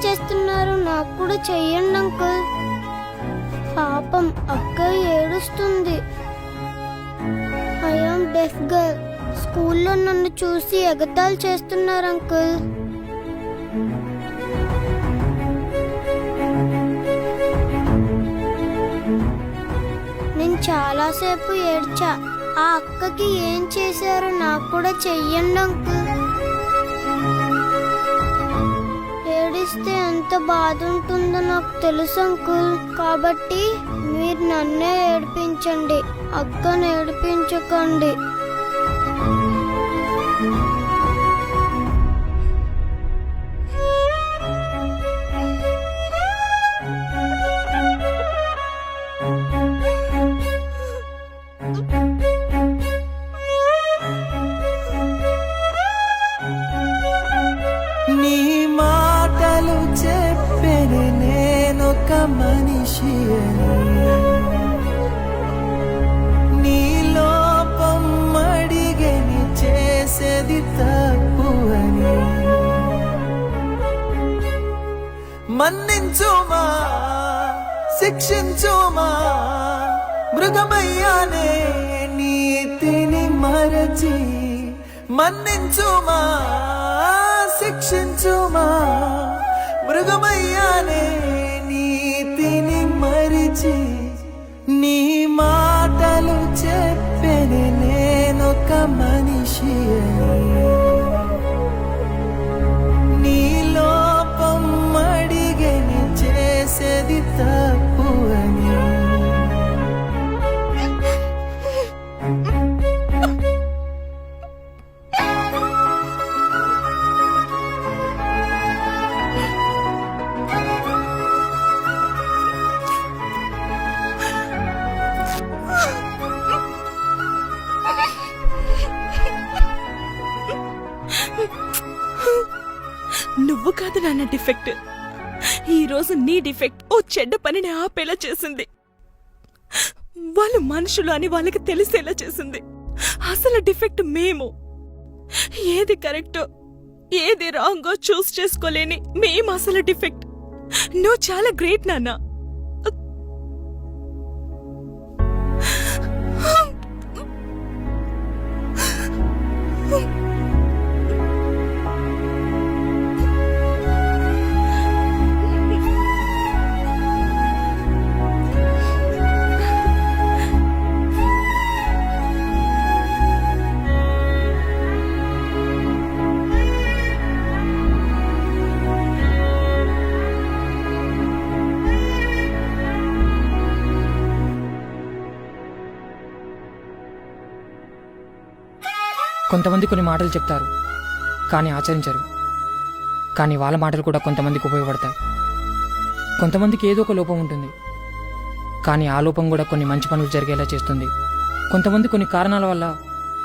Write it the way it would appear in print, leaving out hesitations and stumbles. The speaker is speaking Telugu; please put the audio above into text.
చేస్తున్నారు, నాకు కూడా చెయ్యండి అంకుల్. పాపం అక్క ఏడుస్తుంది. I am deaf girl. స్కూల్లో నన్ను చూసి ఎగతాళి చేస్తున్నారు అంకుల్. నేను చాలాసేపు ఏడ్చా. ఆ అక్కకి ఏం చేశారో నాకు కూడా చెయ్యండి అంకుల్. ఏడిస్తే ఎంత బాధ ఉంటుందో నాకు తెలుసు అంకుల్. కాబట్టి మీరు నన్నే ఏడిపించండి, అక్కను ఏడిపించకండి. నీ మాటలు చెప్పేనే నేనొక మనిషి అని, నీ లోపం అడిగని చేసేది తప్పు అని. మన్నించుమా, శిక్షించుమా, మృగమయ్యానే నీతిని మరచి. మన్నించుమా, శిక్షించుమా, మృగమయ్యానే నీతిని మరిచి. నీ మాటలు చెప్పేనే నేనొక మనిషి అని, నీ లోపం అడిగని చేసేది తప్పు అని. నువ్వు కాదు నాన్న డిఫెక్ట్. ఈ రోజు నీ డిఫెక్ట్ ఓ చెడ్డ పనిని ఆపేలా చేసింది. వాళ్ళు మనుషులు అని వాళ్ళకి తెలిసేలా చేసింది. అసలు డిఫెక్ట్ మేము. ఏది కరెక్టో ఏది రాంగో చూస్ చేసుకోలేని మేము అసలు డిఫెక్ట్. నువ్వు చాలా గ్రేట్ నాన్న. కొంతమంది కొన్ని మాటలు చెప్తారు కానీ ఆచరించరు. కానీ వాళ్ళ మాటలు కూడా కొంతమందికి ఉపయోగపడతాయి. కొంతమందికి ఏదో ఒక లోపం ఉంటుంది, కానీ ఆ లోపం కూడా కొన్ని మంచి పనులు జరిగేలా చేస్తుంది. కొంతమంది కొన్ని కారణాల వల్ల